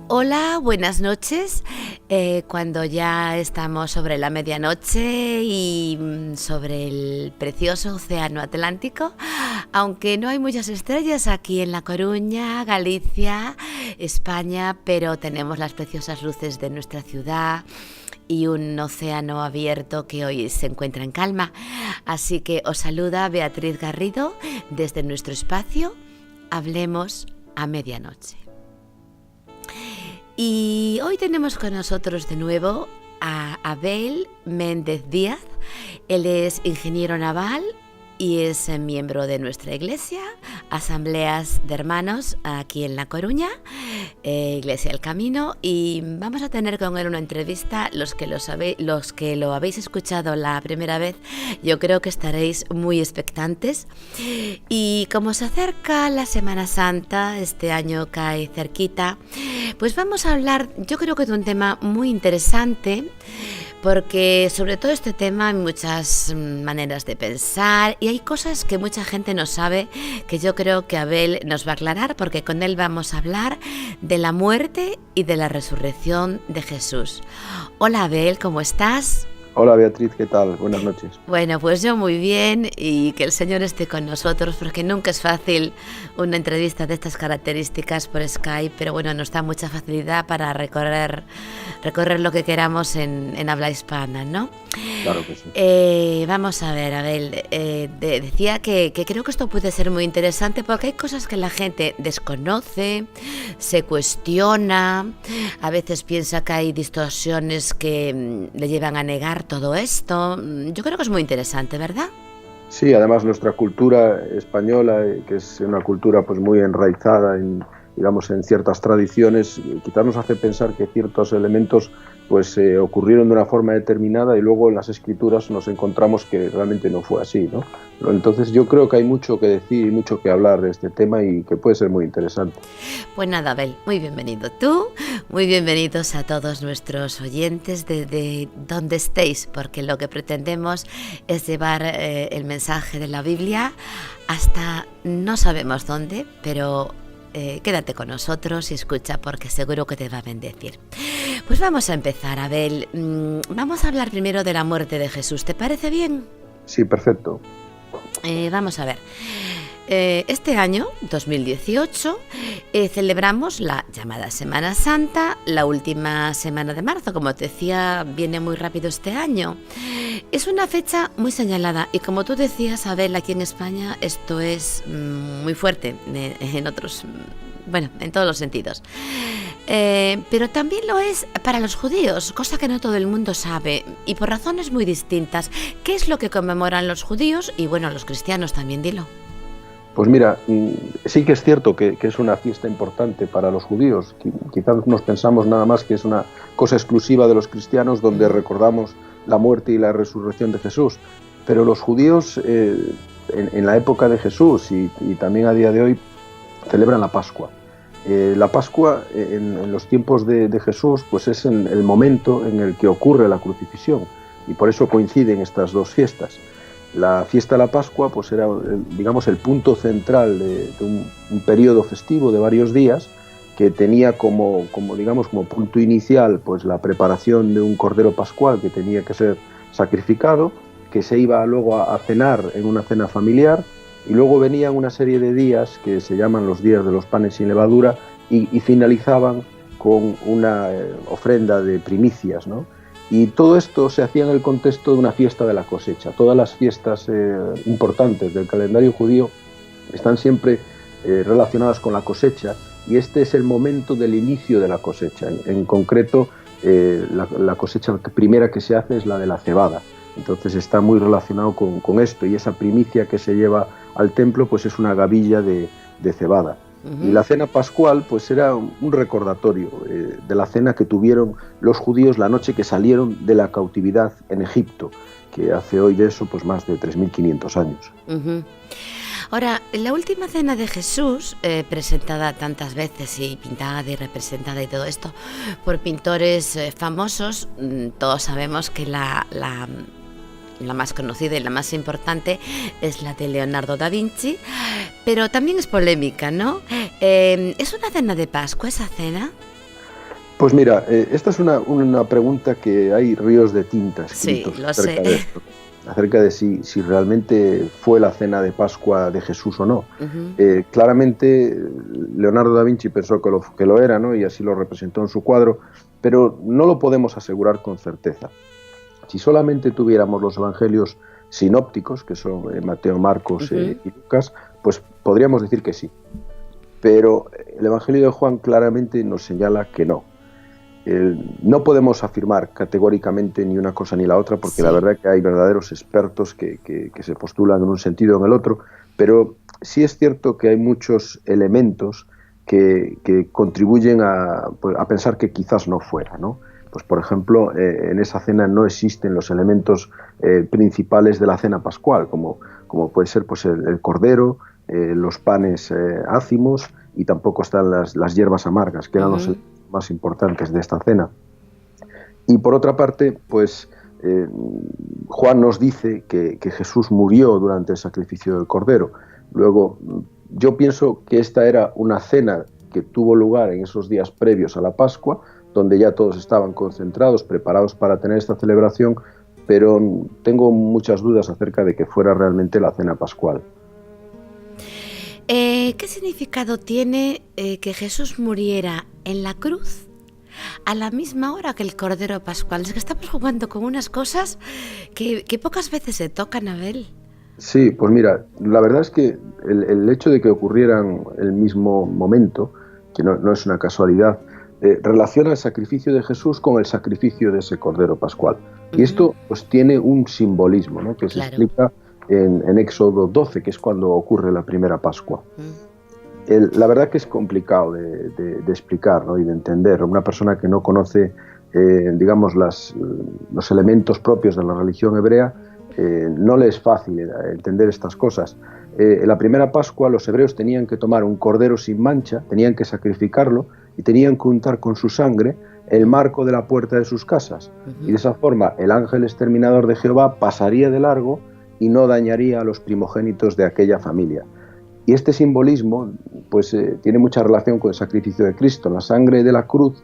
Hola, buenas noches. Cuando ya estamos sobre la medianoche y sobre el precioso océano Atlántico, aunque no hay muchas estrellas aquí en La Coruña, Galicia, España, pero tenemos las preciosas luces de nuestra ciudad y un océano abierto que hoy se encuentra en calma. Así que os saluda Beatriz Garrido desde nuestro espacio Hablemos a Medianoche. Y hoy tenemos con nosotros de nuevo a Abel Méndez Díaz. Él es ingeniero naval y es miembro de nuestra iglesia, Asambleas de Hermanos aquí en La Coruña, Iglesia del Camino, y vamos a tener con él una entrevista. Los que lo habéis escuchado la primera vez, yo creo que estaréis muy expectantes. Y como se acerca la Semana Santa, este año cae cerquita, pues vamos a hablar, yo creo que de un tema muy interesante, porque sobre todo este tema hay muchas maneras de pensar y hay cosas que mucha gente no sabe, que yo creo que Abel nos va a aclarar, porque con él vamos a hablar de la muerte y de la resurrección de Jesús. Hola Abel, ¿cómo estás? Hola Beatriz, ¿qué tal? Buenas noches. Bueno, pues yo muy bien, y que el Señor esté con nosotros, porque nunca es fácil una entrevista de estas características por Skype, pero bueno, nos da mucha facilidad para recorrer lo que queramos en habla hispana, ¿no? Claro que sí. Vamos a ver, Abel, decía que creo que esto puede ser muy interesante porque hay cosas que la gente desconoce, se cuestiona, a veces piensa que hay distorsiones que le llevan a negar todo esto. Yo creo que es muy interesante, ¿verdad? Sí, además nuestra cultura española, que es una cultura pues muy enraizada en, digamos, en ciertas tradiciones, quizás nos hace pensar que ciertos elementos pues ocurrieron de una forma determinada y luego en las escrituras nos encontramos que realmente no fue así, ¿no? Pero entonces yo creo que hay mucho que decir y mucho que hablar de este tema y que puede ser muy interesante. Pues nada, Abel, muy bienvenido tú, muy bienvenidos a todos nuestros oyentes de donde estéis, porque lo que pretendemos es llevar el mensaje de la Biblia hasta no sabemos dónde, pero quédate con nosotros y escucha, porque seguro que te va a bendecir. Pues vamos a empezar, Abel. Vamos a hablar primero de la muerte de Jesús. ¿Te parece bien? Sí, perfecto. Vamos a ver. Este año, 2018, celebramos la llamada Semana Santa, la última semana de marzo. Como te decía, viene muy rápido este año. Es una fecha muy señalada y, como tú decías, Abel, aquí en España esto es muy fuerte en otros, bueno, en todos los sentidos. Pero también lo es para los judíos, cosa que no todo el mundo sabe, y por razones muy distintas. ¿Qué es lo que conmemoran los judíos? Y bueno, los cristianos también, dilo. Pues mira, sí que es cierto que es una fiesta importante para los judíos. Quizás nos pensamos nada más que es una cosa exclusiva de los cristianos, donde recordamos la muerte y la resurrección de Jesús. Pero los judíos en la época de Jesús y también a día de hoy celebran la Pascua. La Pascua en los tiempos de Jesús pues es el momento en el que ocurre la crucifixión, y por eso coinciden estas dos fiestas. La fiesta de la Pascua pues era, digamos, el punto central de un periodo festivo de varios días, que tenía como punto inicial pues la preparación de un cordero pascual que tenía que ser sacrificado, que se iba luego a cenar en una cena familiar, y luego venían una serie de días que se llaman los días de los panes sin levadura y finalizaban con una ofrenda de primicias, ¿no? Y todo esto se hacía en el contexto de una fiesta de la cosecha. Todas las fiestas importantes del calendario judío están siempre relacionadas con la cosecha, y este es el momento del inicio de la cosecha. En concreto, la cosecha primera que se hace es la de la cebada. Entonces está muy relacionado con esto, y esa primicia que se lleva al templo pues es una gavilla de cebada. Y la cena pascual pues era un recordatorio de la cena que tuvieron los judíos la noche que salieron de la cautividad en Egipto, que hace hoy de eso pues más de 3.500 años. Ahora, la última cena de Jesús, presentada tantas veces y pintada y representada y todo esto por pintores famosos, todos sabemos que la más conocida y la más importante es la de Leonardo da Vinci, pero también es polémica, ¿no? ¿Es una cena de Pascua esa cena? Pues mira, esta es una pregunta que hay ríos de tinta escritos Sí, lo sé. de esto, acerca de si realmente fue la cena de Pascua de Jesús o no. Ujú. Claramente Leonardo da Vinci pensó que lo era, ¿no? Y así lo representó en su cuadro, pero no lo podemos asegurar con certeza. Si solamente tuviéramos los evangelios sinópticos, que son Mateo, Marcos Ujú. y Lucas, pues podríamos decir que sí. Pero el Evangelio de Juan claramente nos señala que no. No podemos afirmar categóricamente ni una cosa ni la otra, porque la Sí. verdad que hay verdaderos expertos que se postulan en un sentido o en el otro, pero sí es cierto que hay muchos elementos que contribuyen pues, a pensar que quizás no fuera, ¿no? Pues por ejemplo, en esa cena no existen los elementos principales de la cena pascual, como puede ser pues, el cordero, los panes ácimos, y tampoco están las hierbas amargas, que eran los Ujú. más importantes de esta cena. Y por otra parte, pues Juan nos dice que Jesús murió durante el sacrificio del Cordero. Luego, yo pienso que esta era una cena que tuvo lugar en esos días previos a la Pascua, donde ya todos estaban concentrados, preparados para tener esta celebración, pero tengo muchas dudas acerca de que fuera realmente la cena pascual. ¿Qué significado tiene que Jesús muriera en la cruz a la misma hora que el Cordero Pascual? Es que estamos jugando con unas cosas que pocas veces se tocan, Abel. Sí, pues mira, la verdad es que el hecho de que ocurrieran el mismo momento, que no es una casualidad, relaciona el sacrificio de Jesús con el sacrificio de ese Cordero Pascual. Y Ujú. esto pues tiene un simbolismo, ¿no? Que se Claro. explica en Éxodo 12, que es cuando ocurre la primera Pascua. Mm. La verdad que es complicado de explicar, ¿no? Y de entender. Una persona que no conoce, digamos, los elementos propios de la religión hebrea, no le es fácil entender estas cosas. En la primera Pascua los hebreos tenían que tomar un cordero sin mancha, tenían que sacrificarlo y tenían que untar con su sangre el marco de la puerta de sus casas. Y de Ujú. esa forma el ángel exterminador de Jehová pasaría de largo y no dañaría a los primogénitos de aquella familia. Y este simbolismo pues, tiene mucha relación con el sacrificio de Cristo. La sangre de la cruz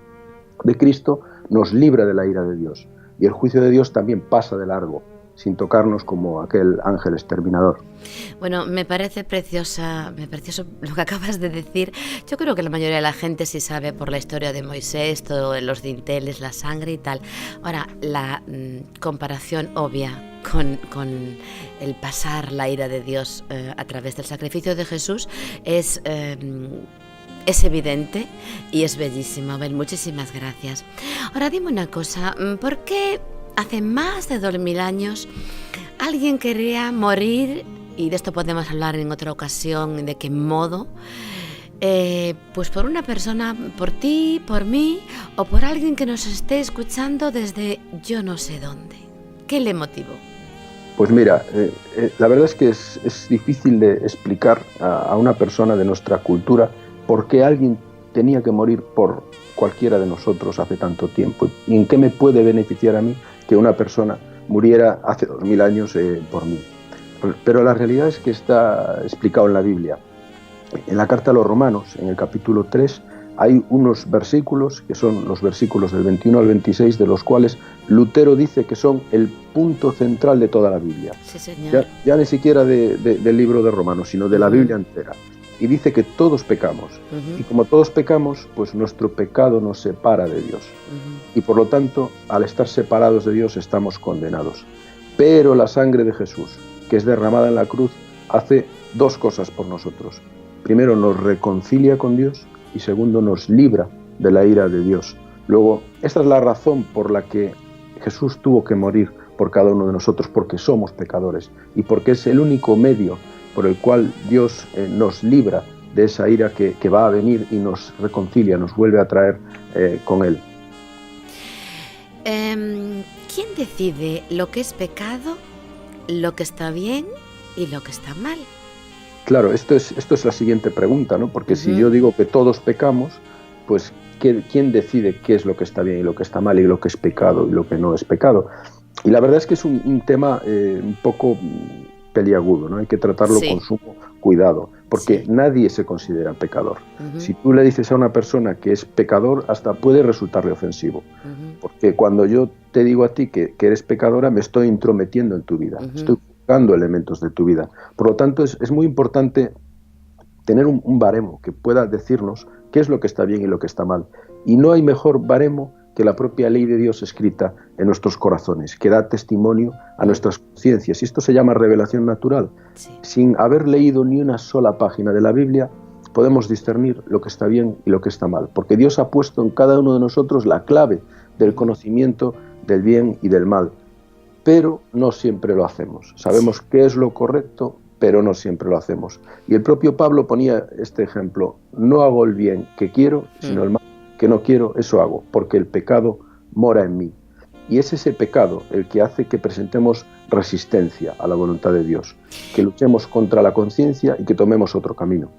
de Cristo nos libra de la ira de Dios. Y el juicio de Dios también pasa de largo, sin tocarnos como aquel ángel exterminador. Bueno, me parece precioso lo que acabas de decir. Yo creo que la mayoría de la gente sí sabe por la historia de Moisés, todo los dinteles, la sangre y tal. Ahora, la comparación obvia con el pasar la ira de Dios a través del sacrificio de Jesús es evidente y es bellísimo. Abel, muchísimas gracias. Ahora dime una cosa, ¿por qué hace más de 2000 años alguien quería morir? Y de esto podemos hablar en otra ocasión, de qué modo, pues por una persona, por ti, por mí, o por alguien que nos esté escuchando desde yo no sé dónde. ¿Qué le motivó? Pues mira, la verdad es que es difícil de explicar a una persona de nuestra cultura por qué alguien tenía que morir por cualquiera de nosotros hace tanto tiempo. ¿Y en qué me puede beneficiar a mí que una persona muriera hace 2000 años por mí? Pero la realidad es que está explicado en la Biblia. En la carta a los Romanos, en el capítulo 3, hay unos versículos, que son los versículos del 21 al 26, de los cuales Lutero dice que son el punto central de toda la Biblia. Sí, señor. Ya ni siquiera del libro de Romanos, sino de la Biblia entera. Y dice que todos pecamos. Y como todos pecamos, pues nuestro pecado nos separa de Dios. Y por lo tanto, al estar separados de Dios, estamos condenados. Pero la sangre de Jesús, que es derramada en la cruz, hace dos cosas por nosotros. Primero, nos reconcilia con Dios, y segundo, nos libra de la ira de Dios. Luego, esta es la razón por la que Jesús tuvo que morir por cada uno de nosotros, porque somos pecadores y porque es el único medio por el cual Dios nos libra de esa ira que va a venir y nos reconcilia, nos vuelve a traer con Él. ¿Quién decide lo que es pecado, lo que está bien y lo que está mal? Claro, esto es la siguiente pregunta, ¿no? Porque si yo digo que todos pecamos, pues ¿quién decide qué es lo que está bien y lo que está mal y lo que es pecado y lo que no es pecado? Y la verdad es que es un tema un poco peliagudo, ¿no? Hay que tratarlo con sumo cuidado, porque nadie se considera pecador. Si tú le dices a una persona que es pecador, hasta puede resultarle ofensivo, porque cuando yo te digo a ti que eres pecadora, me estoy intrometiendo en tu vida, estoy juzgando elementos de tu vida. Por lo tanto, es muy importante tener un baremo que pueda decirnos qué es lo que está bien y lo que está mal. Y no hay mejor baremo que la propia ley de Dios escrita en nuestros corazones, que da testimonio a nuestras conciencias. Y esto se llama revelación natural. Sí. Sin haber leído ni una sola página de la Biblia, podemos discernir lo que está bien y lo que está mal, porque Dios ha puesto en cada uno de nosotros la clave del conocimiento del bien y del mal. Pero no siempre lo hacemos. Sabemos qué es lo correcto, pero no siempre lo hacemos. Y el propio Pablo ponía este ejemplo: no hago el bien que quiero, sino el mal que no quiero, eso hago, porque el pecado mora en mí. Y es ese pecado el que hace que presentemos resistencia a la voluntad de Dios, que luchemos contra la conciencia y que tomemos otro camino.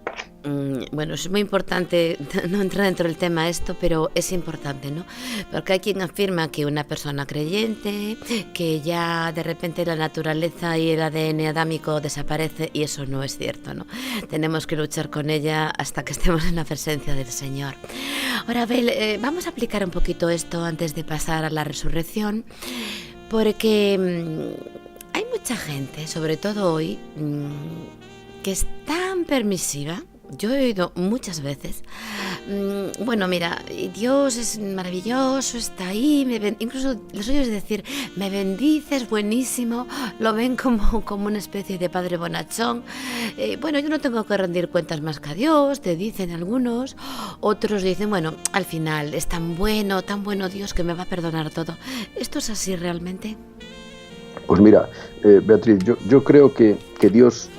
Bueno, es muy importante, no entra dentro del tema esto, pero es importante, ¿no? Porque hay quien afirma que una persona creyente, que ya de repente la naturaleza y el ADN adámico desaparece, y eso no es cierto, ¿no? Tenemos que luchar con ella hasta que estemos en la presencia del Señor. Ahora, Abel, vamos a aplicar un poquito esto antes de pasar a la resurrección, porque hay mucha gente, sobre todo hoy, que es tan permisiva. Yo he oído muchas veces, bueno, mira, Dios es maravilloso, está ahí, incluso los oyes decir, me bendices, buenísimo, lo ven como una especie de padre bonachón. Bueno, yo no tengo que rendir cuentas más que a Dios, te dicen algunos. Otros dicen, bueno, al final es tan bueno Dios que me va a perdonar todo. ¿Esto es así realmente? Pues mira, Beatriz, yo creo que Dios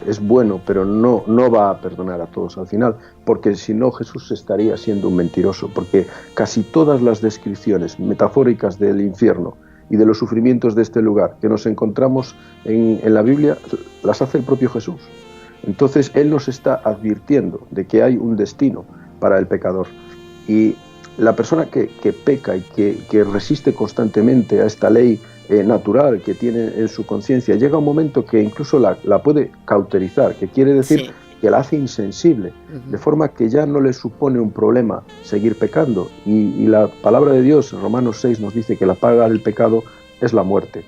es bueno, pero no va a perdonar a todos al final, porque si no Jesús estaría siendo un mentiroso, porque casi todas las descripciones metafóricas del infierno y de los sufrimientos de este lugar que nos encontramos en la Biblia, las hace el propio Jesús. Entonces Él nos está advirtiendo de que hay un destino para el pecador. Y la persona que peca y que resiste constantemente a esta ley natural que tiene en su conciencia, llega un momento que incluso la puede cauterizar, que quiere decir que la hace insensible, de forma que ya no le supone un problema seguir pecando. Y la palabra de Dios, en Romanos 6, nos dice que la paga del pecado es la muerte.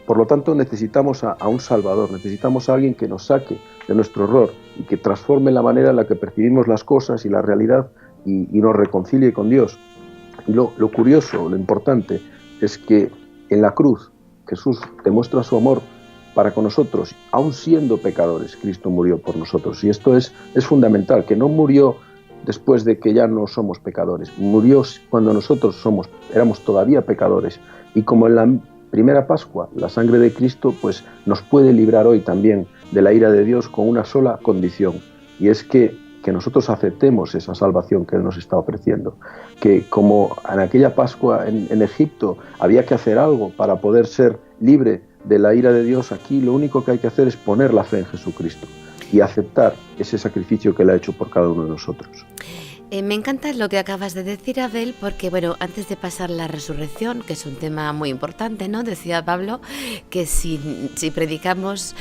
Por lo tanto, necesitamos a un Salvador, necesitamos a alguien que nos saque de nuestro error y que transforme la manera en la que percibimos las cosas y la realidad y nos reconcilie con Dios. Y lo curioso, lo importante, es que en la cruz Jesús demuestra su amor para con nosotros. Aun siendo pecadores, Cristo murió por nosotros. Y esto es fundamental, que no murió después de que ya no somos pecadores. Murió cuando nosotros éramos todavía pecadores. Y como en la primera Pascua, la sangre de Cristo pues nos puede librar hoy también de la ira de Dios con una sola condición. Y es que nosotros aceptemos esa salvación que Él nos está ofreciendo. Que como en aquella Pascua en Egipto había que hacer algo para poder ser libre de la ira de Dios, aquí lo único que hay que hacer es poner la fe en Jesucristo y aceptar ese sacrificio que Él ha hecho por cada uno de nosotros. Me encanta lo que acabas de decir, Abel, porque bueno, antes de pasar la resurrección, que es un tema muy importante, ¿no? Decía Pablo que si predicamos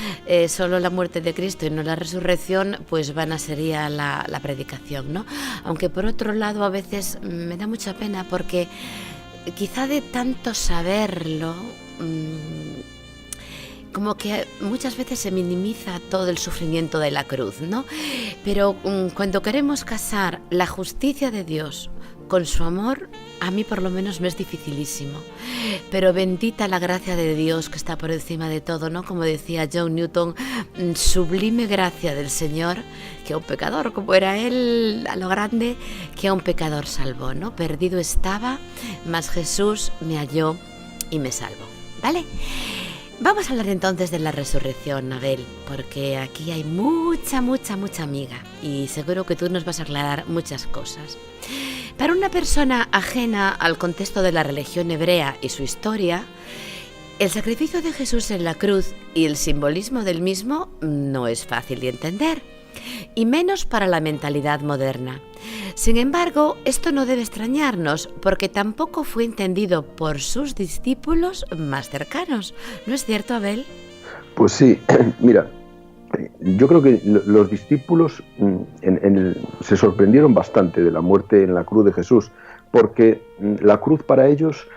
solo la muerte de Cristo y no la resurrección, pues vana sería la predicación, ¿no? Aunque por otro lado a veces me da mucha pena porque quizá de tanto saberlo, como que muchas veces se minimiza todo el sufrimiento de la cruz, ¿no? Pero cuando queremos casar la justicia de Dios con su amor, a mí por lo menos me es dificilísimo. Pero bendita la gracia de Dios que está por encima de todo, ¿no? Como decía John Newton, sublime gracia del Señor, que a un pecador como era Él, a lo grande, que a un pecador salvó, ¿no? Perdido estaba, mas Jesús me halló y me salvó, ¿vale? Vamos a hablar entonces de la resurrección, Abel, porque aquí hay mucha amiga y seguro que tú nos vas a aclarar muchas cosas. Para una persona ajena al contexto de la religión hebrea y su historia, el sacrificio de Jesús en la cruz y el simbolismo del mismo no es fácil de entender, y menos para la mentalidad moderna. Sin embargo, esto no debe extrañarnos, porque tampoco fue entendido por sus discípulos más cercanos. ¿No es cierto, Abel? Pues sí, mira, Yo creo que los discípulos se sorprendieron bastante de la muerte en la cruz de Jesús, porque la cruz para ellos,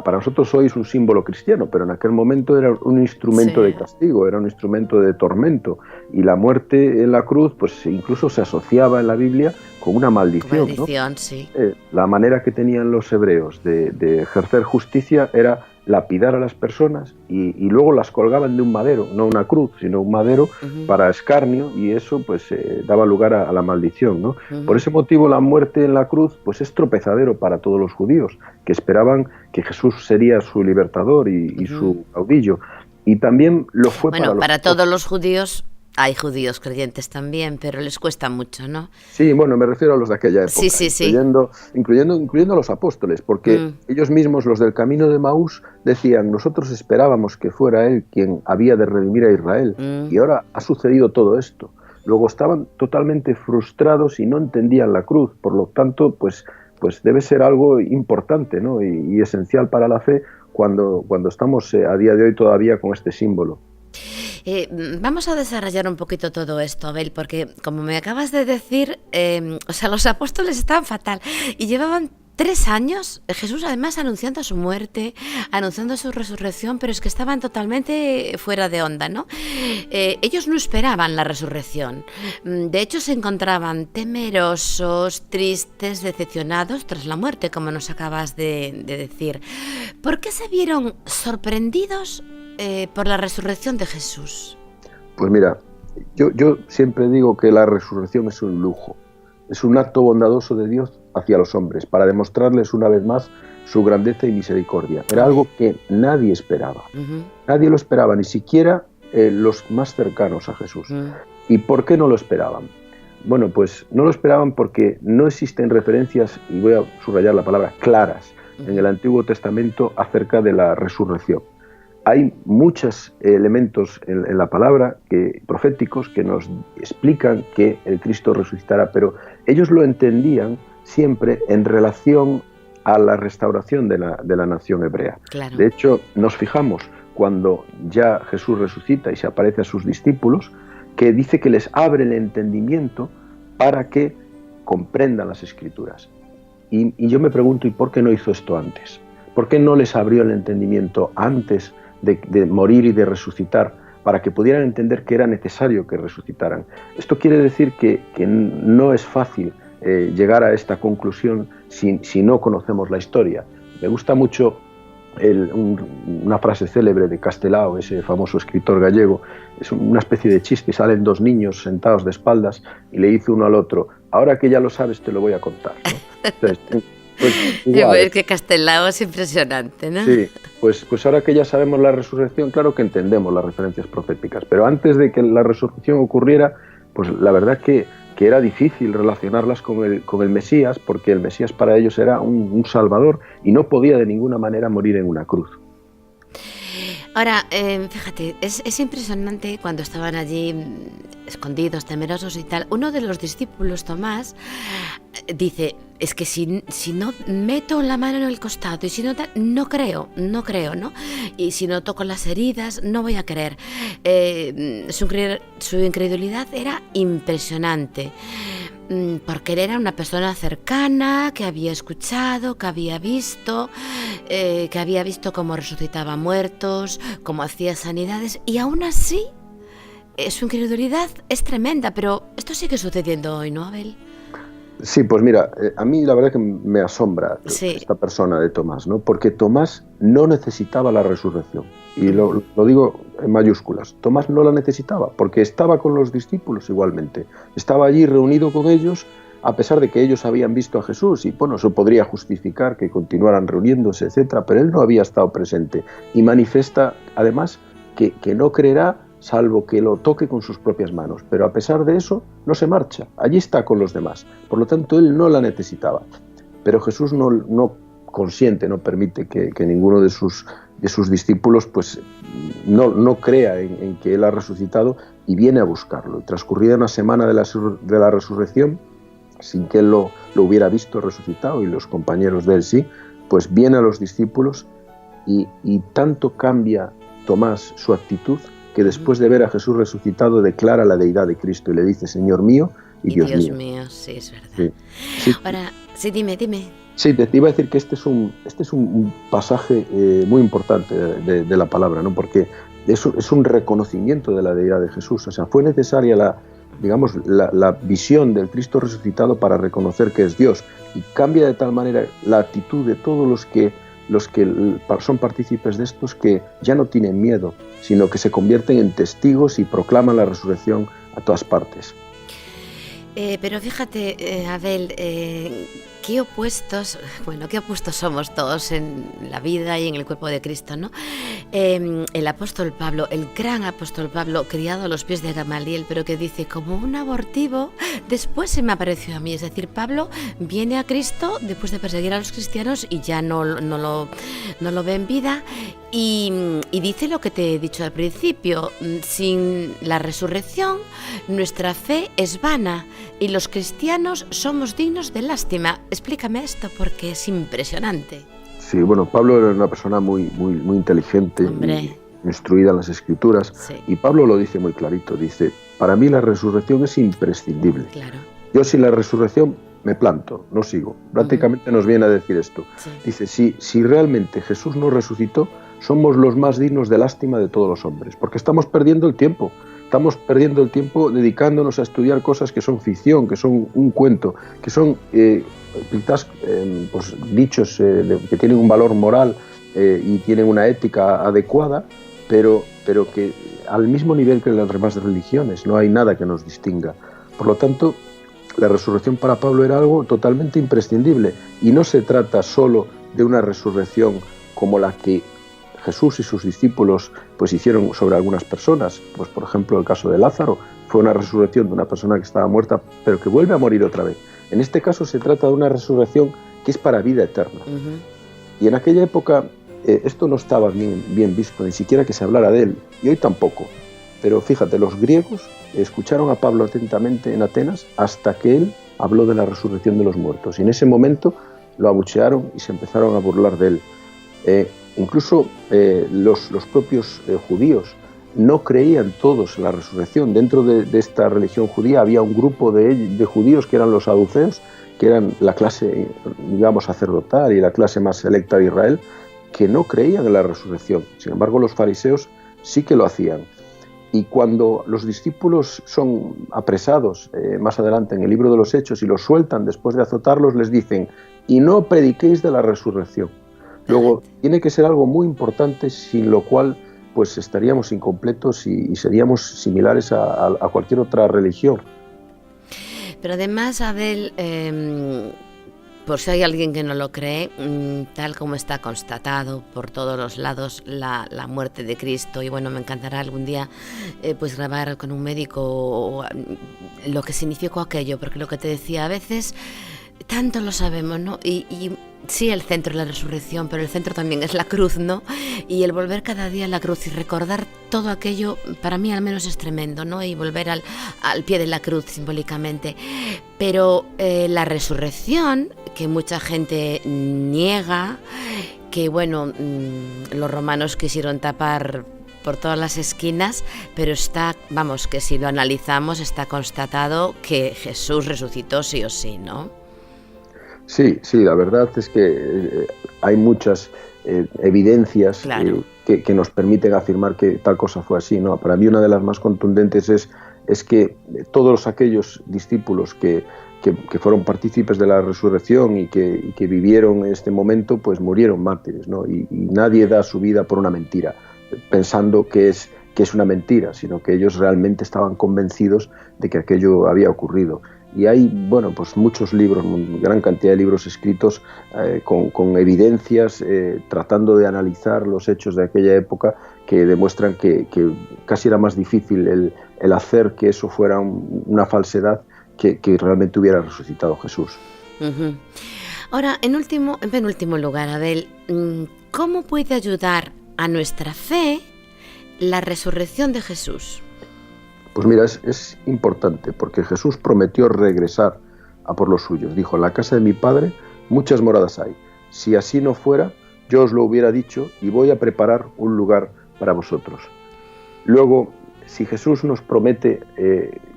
para nosotros hoy es un símbolo cristiano, pero en aquel momento era un instrumento de castigo, era un instrumento de tormento, y la muerte en la cruz pues incluso se asociaba en la Biblia con una maldición, ¿no? Sí. La manera que tenían los hebreos de ejercer justicia era lapidar a las personas y luego las colgaban de un madero, no una cruz, sino un madero para escarnio, y eso pues daba lugar a la maldición, ¿no? Por ese motivo la muerte en la cruz pues es tropezadero para todos los judíos, que esperaban que Jesús sería su libertador y su caudillo, y también lo fue para todos los judíos. Hay judíos creyentes también, pero les cuesta mucho, ¿no? Sí, bueno, me refiero a los de aquella época, sí. Incluyendo a los apóstoles, porque ellos mismos, los del camino de Maús, decían: nosotros esperábamos que fuera Él quien había de redimir a Israel, y ahora ha sucedido todo esto. Luego estaban totalmente frustrados y no entendían la cruz, por lo tanto, pues debe ser algo importante, ¿no? y esencial para la fe cuando estamos a día de hoy todavía con este símbolo. Vamos a desarrollar un poquito todo esto, Abel, porque como me acabas de decir, los apóstoles estaban fatal y llevaban 3 años, Jesús además anunciando su muerte, anunciando su resurrección, pero es que estaban totalmente fuera de onda, ¿no? Ellos no esperaban la resurrección. De hecho, se encontraban temerosos, tristes, decepcionados tras la muerte, como nos acabas de decir. ¿Por qué se vieron sorprendidos por la resurrección de Jesús? Pues mira, yo siempre digo que la resurrección es un lujo, es un acto bondadoso de Dios hacia los hombres, para demostrarles una vez más su grandeza y misericordia. Era algo que nadie esperaba, nadie lo esperaba, ni siquiera los más cercanos a Jesús. ¿Y por qué no lo esperaban? Bueno, pues no lo esperaban porque no existen referencias, y voy a subrayar la palabra, claras, en el Antiguo Testamento acerca de la resurrección. Hay muchos elementos en la palabra proféticos que nos explican que el Cristo resucitará, pero ellos lo entendían siempre en relación a la restauración de la nación hebrea. Claro. De hecho, nos fijamos cuando ya Jesús resucita y se aparece a sus discípulos, que dice que les abre el entendimiento para que comprendan las Escrituras. Y yo me pregunto, ¿y por qué no hizo esto antes? ¿Por qué no les abrió el entendimiento antes de morir y de resucitar, para que pudieran entender que era necesario que resucitaran? Esto quiere decir que no es fácil llegar a esta conclusión si no conocemos la historia. Me gusta mucho una frase célebre de Castelao, ese famoso escritor gallego. Es una especie de chiste: salen 2 niños sentados de espaldas y le dice uno al otro: ahora que ya lo sabes te lo voy a contar, ¿no? Entonces, es que Castelao es impresionante, ¿no? Sí, pues ahora que ya sabemos la resurrección, claro que entendemos las referencias proféticas, pero antes de que la resurrección ocurriera, pues la verdad que era difícil relacionarlas con el Mesías, porque el Mesías para ellos era un salvador y no podía de ninguna manera morir en una cruz. Ahora, fíjate, es impresionante cuando estaban allí escondidos, temerosos y tal. Uno de los discípulos, Tomás, dice: es que si no meto la mano en el costado y si no no creo, ¿no? Y si no toco las heridas, no voy a creer. Su incredulidad era impresionante, porque él era una persona cercana, que había escuchado, que había visto cómo resucitaba muertos, cómo hacía sanidades, y aún así su incredulidad es tremenda. Pero esto sigue sucediendo hoy, ¿no, Abel? Sí, pues mira, a mí la verdad que me asombra esta persona de Tomás, ¿no? Porque Tomás no necesitaba la resurrección, y lo digo en mayúsculas. Tomás no la necesitaba, porque estaba con los discípulos igualmente, estaba allí reunido con ellos, a pesar de que ellos habían visto a Jesús, y bueno, eso podría justificar que continuaran reuniéndose, etcétera, pero él no había estado presente, y manifiesta además que no creerá salvo que lo toque con sus propias manos, pero a pesar de eso no se marcha, allí está con los demás, por lo tanto él no la necesitaba. Pero Jesús no consiente, no permite que ninguno de sus discípulos pues no crea en que él ha resucitado, y viene a buscarlo. Transcurrida una semana de la resurrección, sin que él lo hubiera visto resucitado, y los compañeros de él sí, pues viene a los discípulos, y tanto cambia Tomás su actitud, que después de ver a Jesús resucitado declara la deidad de Cristo y le dice Señor mío y Dios mío. Dios mío, sí, es verdad. Sí. Sí. Ahora, sí, dime. Sí, te iba a decir que este es un pasaje muy importante de la palabra, ¿no? Porque es un reconocimiento de la deidad de Jesús. O sea, fue necesaria la visión del Cristo resucitado para reconocer que es Dios, y cambia de tal manera la actitud de todos los que son partícipes de estos, que ya no tienen miedo, sino que se convierten en testigos y proclaman la resurrección a todas partes. Pero fíjate, Abel, qué opuestos somos todos en la vida y en el cuerpo de Cristo, ¿no? El apóstol Pablo, el gran apóstol Pablo, criado a los pies de Gamaliel, pero que dice, como un abortivo, después se me apareció a mí. Es decir, Pablo viene a Cristo después de perseguir a los cristianos y ya no lo ve en vida. Y dice lo que te he dicho al principio: sin la resurrección nuestra fe es vana y los cristianos somos dignos de lástima. Explícame esto, porque es impresionante. Sí, bueno, Pablo era una persona muy inteligente, y instruida en las Escrituras, sí. Y Pablo lo dice muy clarito, dice, para mí la resurrección es imprescindible. Claro. Yo sin la resurrección me planto, no sigo. Prácticamente nos viene a decir esto. Sí. Dice, si realmente Jesús no resucitó, somos los más dignos de lástima de todos los hombres, porque estamos perdiendo el tiempo. Estamos perdiendo el tiempo dedicándonos a estudiar cosas que son ficción, que son un cuento, que son quizás dichos que tienen un valor moral y tienen una ética adecuada, pero que al mismo nivel que las demás religiones, no hay nada que nos distinga. Por lo tanto, la resurrección para Pablo era algo totalmente imprescindible, y no se trata solo de una resurrección como la que Jesús y sus discípulos pues hicieron sobre algunas personas. Pues por ejemplo el caso de Lázaro fue una resurrección de una persona que estaba muerta pero que vuelve a morir otra vez. En este caso se trata de una resurrección que es para vida eterna. Y en aquella época esto no estaba bien visto, ni siquiera que se hablara de él, y hoy tampoco. Pero fíjate, los griegos escucharon a Pablo atentamente en Atenas hasta que él habló de la resurrección de los muertos, y en ese momento lo abuchearon y se empezaron a burlar de él. Incluso los propios judíos no creían todos en la resurrección. Dentro de esta religión judía había un grupo de judíos que eran los saduceos, que eran la clase, digamos, sacerdotal y la clase más selecta de Israel, que no creían en la resurrección. Sin embargo, los fariseos sí que lo hacían. Y cuando los discípulos son apresados más adelante en el libro de los Hechos y los sueltan después de azotarlos, les dicen, y no prediquéis de la resurrección. Luego, tiene que ser algo muy importante, sin lo cual pues estaríamos incompletos y seríamos similares a cualquier otra religión. Pero además, Abel, por si hay alguien que no lo cree, tal como está constatado por todos los lados la muerte de Cristo, y bueno, me encantará algún día pues grabar con un médico lo que significó aquello, porque lo que te decía, a veces tanto lo sabemos, ¿no? Y sí, el centro es la resurrección, pero el centro también es la cruz, ¿no? Y el volver cada día a la cruz y recordar todo aquello, para mí al menos es tremendo, ¿no? Y volver al pie de la cruz simbólicamente. Pero la resurrección, que mucha gente niega, que bueno, los romanos quisieron tapar por todas las esquinas, pero que si lo analizamos está constatado que Jesús resucitó sí o sí, ¿no? Sí, la verdad es que hay muchas evidencias, claro, que nos permiten afirmar que tal cosa fue así, ¿no? Para mí una de las más contundentes es que todos aquellos discípulos que fueron partícipes de la resurrección y que vivieron este momento, pues murieron mártires, ¿no? Y nadie da su vida por una mentira, pensando que es una mentira, sino que ellos realmente estaban convencidos de que aquello había ocurrido. Y hay, bueno, pues muchos libros, gran cantidad de libros escritos con evidencias, tratando de analizar los hechos de aquella época, que demuestran que casi era más difícil el hacer que eso fuera una falsedad que realmente hubiera resucitado Jesús. Uh-huh. Ahora, en penúltimo lugar, Abel, ¿cómo puede ayudar a nuestra fe la resurrección de Jesús? Pues mira, es importante, porque Jesús prometió regresar a por los suyos. Dijo, en la casa de mi Padre muchas moradas hay. Si así no fuera, yo os lo hubiera dicho y voy a preparar un lugar para vosotros. Luego, si Jesús nos promete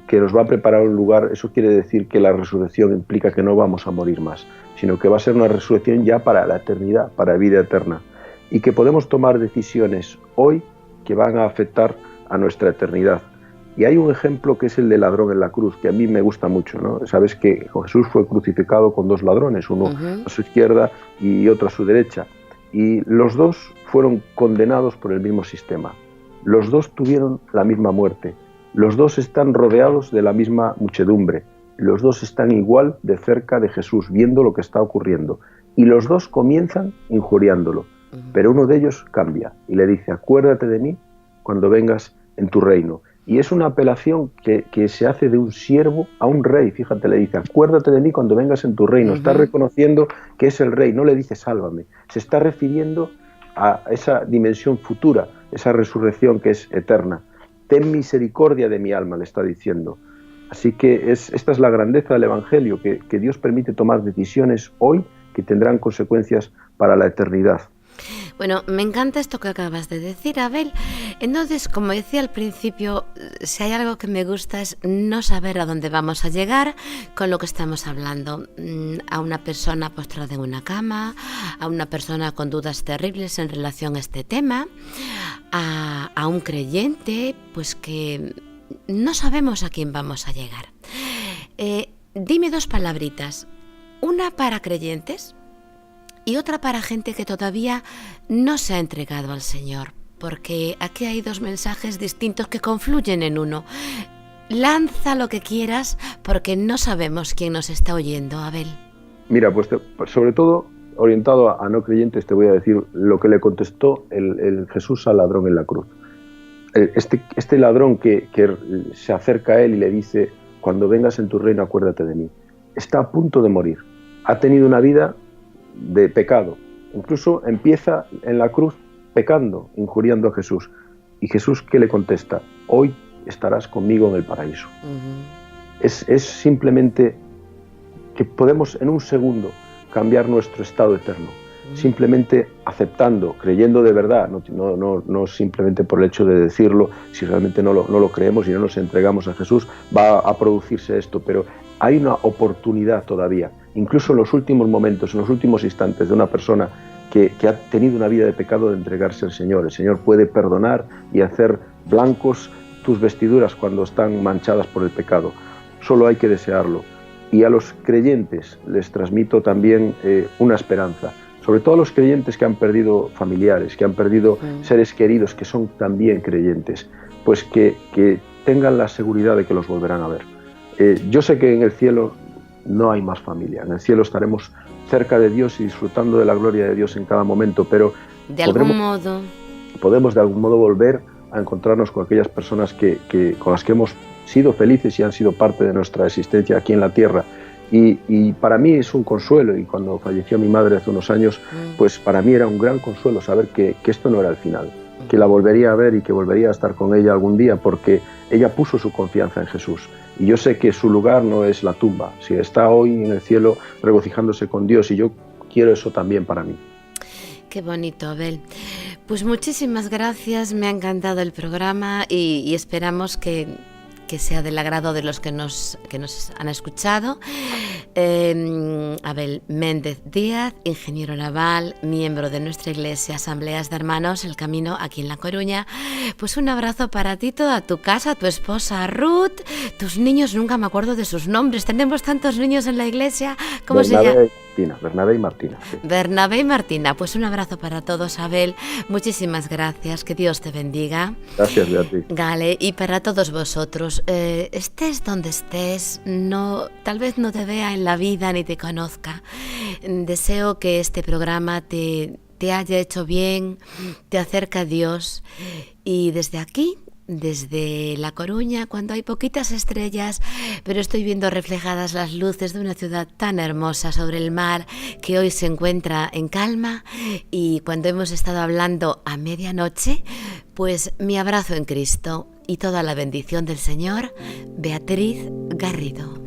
que nos va a preparar un lugar, eso quiere decir que la resurrección implica que no vamos a morir más, sino que va a ser una resurrección ya para la eternidad, para vida eterna, y que podemos tomar decisiones hoy que van a afectar a nuestra eternidad. Y hay un ejemplo que es el del ladrón en la cruz, que a mí me gusta mucho, ¿no? Sabes que Jesús fue crucificado con dos ladrones, uno a su izquierda y otro a su derecha, y los dos fueron condenados por el mismo sistema. Los dos tuvieron la misma muerte, los dos están rodeados de la misma muchedumbre, los dos están igual de cerca de Jesús, viendo lo que está ocurriendo, y los dos comienzan injuriándolo, pero uno de ellos cambia y le dice: acuérdate de mí cuando vengas en tu reino. Y es una apelación que se hace de un siervo a un rey. Fíjate, le dice: acuérdate de mí cuando vengas en tu reino. Está reconociendo que es el rey, no le dice sálvame. Se está refiriendo a esa dimensión futura, esa resurrección que es eterna. Ten misericordia de mi alma, le está diciendo. Así que esta es la grandeza del Evangelio, que Dios permite tomar decisiones hoy que tendrán consecuencias para la eternidad. Bueno, me encanta esto que acabas de decir, Abel. Entonces, como decía al principio, si hay algo que me gusta es no saber a dónde vamos a llegar con lo que estamos hablando. A una persona postrada en una cama, a una persona con dudas terribles en relación a este tema, a un creyente, pues que no sabemos a quién vamos a llegar. Dime dos palabritas, una para creyentes y otra para gente que todavía no se ha entregado al Señor, porque aquí hay dos mensajes distintos que confluyen en uno. Lanza lo que quieras, porque no sabemos quién nos está oyendo, Abel. Mira, pues sobre todo orientado a no creyentes, te voy a decir lo que le contestó el Jesús al ladrón en la cruz. Este ladrón que se acerca a él y le dice: cuando vengas en tu reino, acuérdate de mí. Está a punto de morir. Ha tenido una vida de pecado. Incluso empieza en la cruz pecando, injuriando a Jesús. Y Jesús, ¿qué le contesta? Hoy estarás conmigo en el paraíso. Es simplemente que podemos en un segundo cambiar nuestro estado eterno. Simplemente aceptando, creyendo de verdad, no simplemente por el hecho de decirlo. Si realmente no lo creemos y no nos entregamos a Jesús, va a producirse esto, pero hay una oportunidad todavía, incluso en los últimos momentos, en los últimos instantes de una persona que ha tenido una vida de pecado, de entregarse al Señor. El Señor puede perdonar y hacer blancos tus vestiduras cuando están manchadas por el pecado. Solo hay que desearlo. Y a los creyentes les transmito también una esperanza, sobre todo a los creyentes que han perdido familiares, que han perdido seres queridos, que son también creyentes, pues que tengan la seguridad de que los volverán a ver. Yo sé que en el cielo no hay más familia, en el cielo estaremos cerca de Dios y disfrutando de la gloria de Dios en cada momento, pero podemos de algún modo volver a encontrarnos con aquellas personas con las que hemos sido felices y han sido parte de nuestra existencia aquí en la tierra. Y para mí es un consuelo, y cuando falleció mi madre hace unos años, pues para mí era un gran consuelo saber que esto no era el final, que la volvería a ver y que volvería a estar con ella algún día, porque ella puso su confianza en Jesús. Y yo sé que su lugar no es la tumba, si está hoy en el cielo regocijándose con Dios, y yo quiero eso también para mí. Qué bonito, Abel. Pues muchísimas gracias, me ha encantado el programa y esperamos que sea del agrado de los que nos han escuchado. Abel Méndez Díaz, ingeniero naval, miembro de nuestra iglesia Asambleas de Hermanos El Camino, aquí en La Coruña. Pues un abrazo para ti, toda tu casa, tu esposa Ruth, tus niños, nunca me acuerdo de sus nombres, tenemos tantos niños en la iglesia. ¿Cómo se llama? Bernabé y Martina. Sí. Bernabé y Martina, pues un abrazo para todos, Abel. Muchísimas gracias, que Dios te bendiga. Gracias, Beatriz. Vale, y para todos vosotros, estés donde estés, tal vez no te vea en la vida ni te conozca. Deseo que este programa te haya hecho bien, te acerca a Dios, y desde aquí, desde La Coruña, cuando hay poquitas estrellas, pero estoy viendo reflejadas las luces de una ciudad tan hermosa sobre el mar, que hoy se encuentra en calma, y cuando hemos estado hablando a medianoche, pues mi abrazo en Cristo y toda la bendición del Señor. Beatriz Garrido.